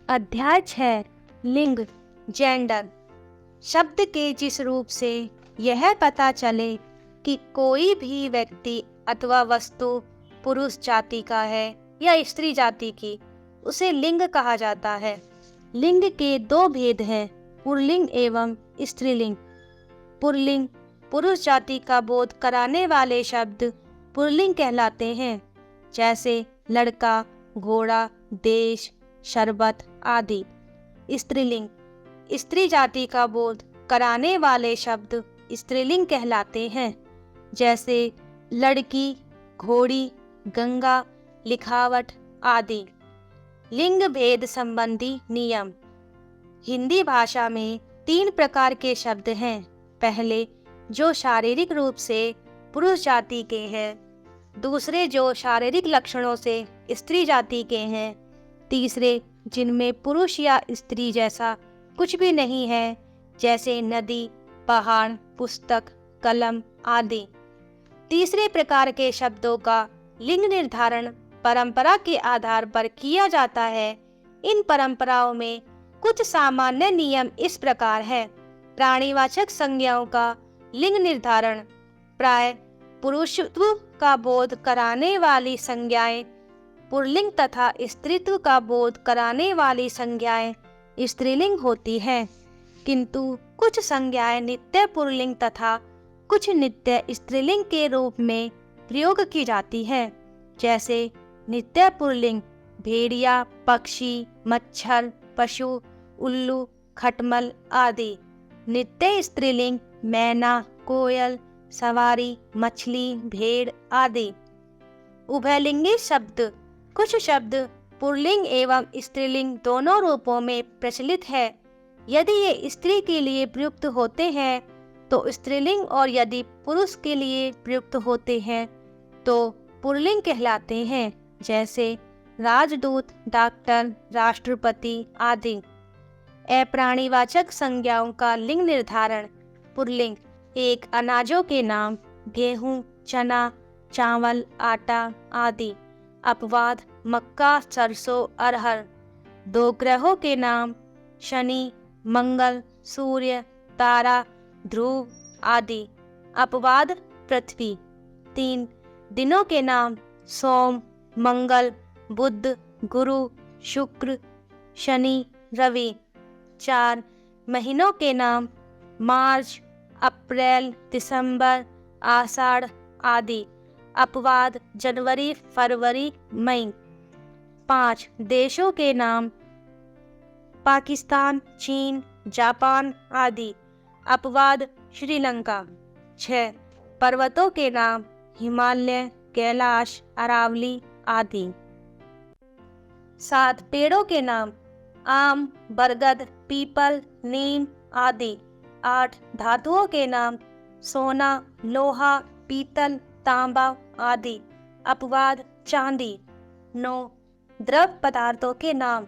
अध्याय 6 लिंग जेंडर। शब्द के जिस रूप से यह पता चले कि कोई भी व्यक्ति अथवा वस्तु पुरुष जाति का है या स्त्री जाति की, उसे लिंग कहा जाता है। लिंग के दो भेद हैं, पुल्लिंग एवं स्त्रीलिंग। पुल्लिंग पुरुष जाति का बोध कराने वाले शब्द पुल्लिंग कहलाते हैं, जैसे लड़का, घोड़ा, देश, शरबत आदि। स्त्रीलिंग स्त्री जाति का बोध कराने वाले शब्द स्त्रीलिंग कहलाते हैं, जैसे लड़की, घोड़ी, गंगा, लिखावट आदि। लिंग भेद संबंधी नियम। हिंदी भाषा में 3 प्रकार के शब्द हैं। पहले, जो शारीरिक रूप से पुरुष जाति के हैं। दूसरे, जो शारीरिक लक्षणों से स्त्री जाति के हैं। तीसरे, जिनमें पुरुष या स्त्री जैसा कुछ भी नहीं है, जैसे नदी, पहाड़, पुस्तक, कलम आदि। तीसरे प्रकार के शब्दों का लिंग निर्धारण परंपरा के आधार पर किया जाता है। इन परंपराओं में कुछ सामान्य नियम इस प्रकार है। प्राणीवाचक संज्ञाओं का लिंग निर्धारण प्राय पुरुषत्व का बोध कराने वाली संज्ञाएं पुल्लिंग तथा स्त्रीत्व का बोध कराने वाली संज्ञाएं स्त्रीलिंग होती हैं, किंतु कुछ संज्ञाएं नित्य पुल्लिंग तथा कुछ नित्य स्त्रीलिंग के रूप में प्रयोग की जाती हैं, जैसे नित्य पुल्लिंग भेड़िया, पक्षी, मच्छर, पशु, उल्लू, खटमल आदि। नित्य स्त्रीलिंग मैना, कोयल, सवारी, मछली, भेड़ आदि। उभयलिंगी शब्द। कुछ शब्द पुल्लिंग एवं स्त्रीलिंग दोनों रूपों में प्रचलित है। यदि ये स्त्री के लिए प्रयुक्त होते हैं तो स्त्रीलिंग, और यदि पुरुष के लिए प्रयुक्त होते हैं तो पुल्लिंग कहलाते हैं, जैसे राजदूत, डॉक्टर, राष्ट्रपति आदि। अप्राणीवाचक संज्ञाओं का लिंग निर्धारण पुल्लिंग। एक, अनाजों के नाम गेहूं, चना, चावल, आटा आदि। अपवाद मक्का, सरसों, अरहर। 2, ग्रहों के नाम शनि, मंगल, सूर्य, तारा, ध्रुव आदि। अपवाद पृथ्वी। 3, दिनों के नाम सोम, मंगल, बुध, गुरु, शुक्र, शनि, रवि। 4, महीनों के नाम मार्च, अप्रैल, दिसंबर, आषाढ़ आदि। अपवाद जनवरी, फरवरी, मई। 5, देशों के नाम पाकिस्तान, चीन, जापान आदि। अपवाद श्रीलंका। 6, पर्वतों के नाम हिमालय, कैलाश, अरावली आदि। 7, पेड़ों के नाम आम, बरगद, पीपल, नीम आदि। 8, धातुओं के नाम सोना, लोहा, पीतल, तांबा आदि। अपवाद चांदी। 9, द्रव पदार्थों के नाम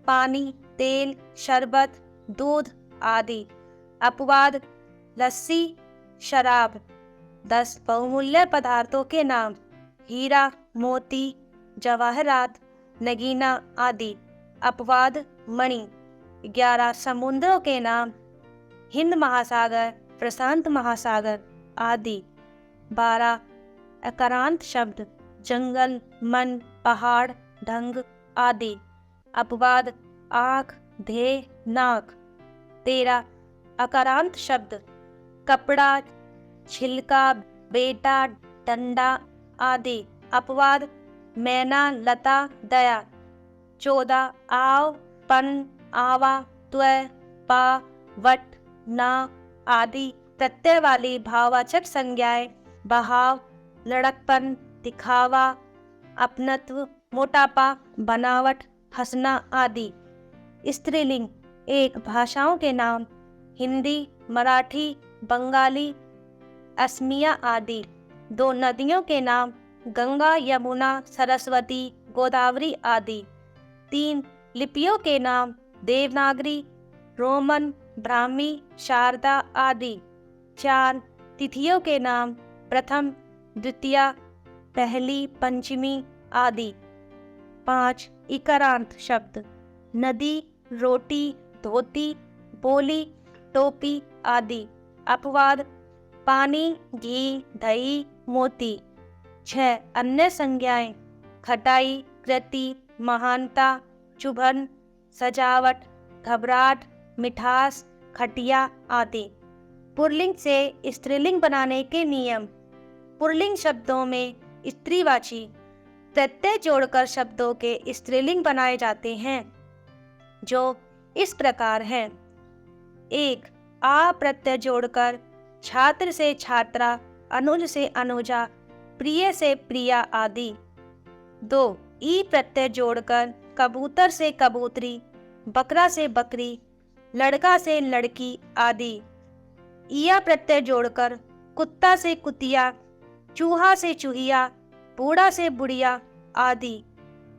पानी, तेल, शरबत, दूध आदि। अपवाद लस्सी, शराब। 10, बहुमूल्य पदार्थों के नाम हीरा, मोती, जवाहरात, नगीना आदि। अपवाद मणि। 11, समुद्रों के नाम हिंद महासागर, प्रशांत महासागर आदि। 12, अकारांत शब्द जंगल, मन, पहाड़, ढंग आदि। अपवाद आँख, देह, नाक। 13, अकारांत शब्द कपड़ा, छिलका, बेटा, डंडा आदि। अपवाद मैना, लता, दया। 14, आव, पन, आवा, त्वय, पा, वट, ना आदि प्रत्यय वाली भाववाचक संज्ञाएं बहाव, लड़कपन, दिखावा, अपनत्व, मोटापा, बनावट, हंसना आदि। स्त्रीलिंग। 1, भाषाओं के नाम हिंदी, मराठी, बंगाली, असमिया आदि। 2, नदियों के नाम गंगा, यमुना, सरस्वती, गोदावरी आदि। 3, लिपियों के नाम देवनागरी, रोमन, ब्राह्मी, शारदा आदि। 4, तिथियों के नाम प्रथम, द्वितीया, पहली, पंचमी आदि। 5, इकारांत शब्द नदी, रोटी, धोती, बोली, टोपी आदि। अपवाद: पानी, घी, दही, मोती। 6. अन्य संज्ञाएं: खटाई, कृति, महानता, चुभन, सजावट, घबराहट, मिठास, खटिया आदि। पुल्लिंग से स्त्रीलिंग बनाने के नियम: पुल्लिंग शब्दों में स्त्रीवाची प्रत्यय जोड़कर शब्दों के स्त्रीलिंग बनाए जाते हैं, जो इस प्रकार हैं। 1. आ प्रत्यय जोड़कर छात्र से छात्रा, अनुज से अनुजा, प्रिय से प्रिया आदि। 2. ई प्रत्यय जोड़कर कबूतर से कबूतरी, बकरा से बकरी, लड़का से लड़की आदि। इया प्रत्यय जोड़कर कुत्ता से कुतिया, चूहा से चूहिया, बूढ़ा से बुढ़िया आदि।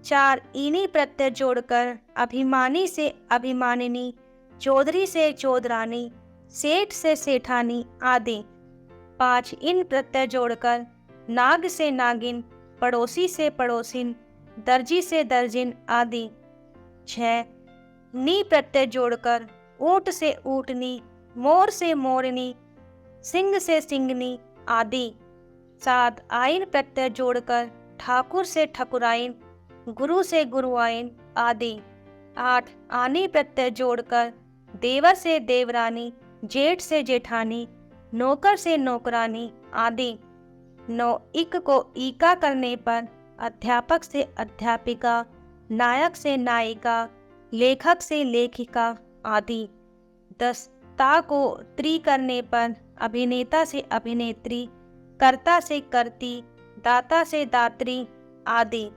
4. ईनी प्रत्यय जोड़कर अभिमानी से अभिमानिनी, चौधरी से चौधरानी, सेठ से सेठानी आदि। 5. इन प्रत्यय जोड़कर नाग से नागिन, पड़ोसी से पड़ोसिन, दर्जी से दर्जिन आदि। 6. नी प्रत्यय जोड़कर ऊंट से ऊँटनी, मोर से मोरनी, सिंह से सिंगनी आदि। 7. आइन प्रत्यय जोड़कर ठाकुर से ठकुराइन, गुरु से गुरुआइन आदि। 8. आनी प्रत्यय जोड़कर देवर से देवरानी, जेठ से जेठानी, नौकर से नौकरानी आदि। 9. इक को ईका करने पर अध्यापक से अध्यापिका, नायक से नायिका, लेखक से लेखिका आदि। 10. ता को त्री करने पर अभिनेता से अभिनेत्री, कर्ता से कर्ती, दाता से दात्री आदि।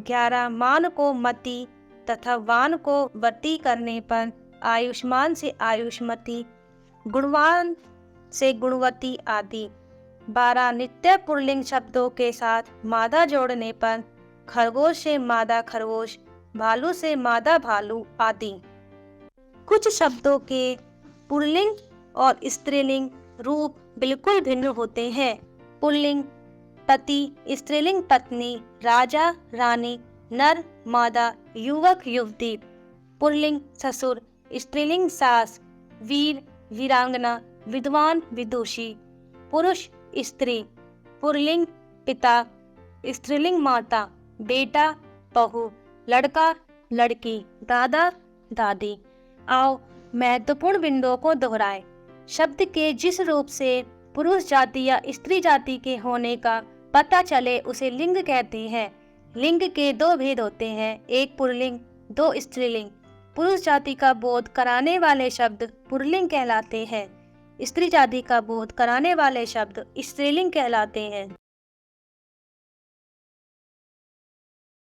11. मान को मति तथा वान को वती करने पर आयुष्मान से आयुष्मती, गुणवान से गुणवती आदि। 12. नित्य पुल्लिंग शब्दों के साथ मादा जोड़ने पर खरगोश से मादा खरगोश, भालू से मादा भालू आदि। कुछ शब्दों के पुल्लिंग और स्त्रीलिंग रूप बिल्कुल भिन्न होते हैं। पुल्लिंग पति, स्त्रीलिंग पत्नी, राजा, रानी, नर, मादा, युवक, युवती। पुल्लिंग ससुर, स्त्रीलिंग सास, वीर, वीरांगना, विद्वान, विदुषी। पुरुष स्त्री। पुल्लिंग पिता, स्त्रीलिंग माता, बेटा, बहू, लड़का, लड़की, दादा, दादी। आओ महत्वपूर्ण बिंदुओं को दोहराएं। शब्द के जिस रूप से पुरुष जाति या स्त्री जाति के होने का पता चले उसे लिंग कहते हैं। लिंग के 2 भेद होते हैं, एक पुल्लिंग, 2 स्त्रीलिंग। पुरुष जाति का बोध कराने वाले शब्द पुल्लिंग कहलाते हैं, स्त्री जाति का बोध कराने वाले शब्द स्त्रीलिंग कहलाते हैं।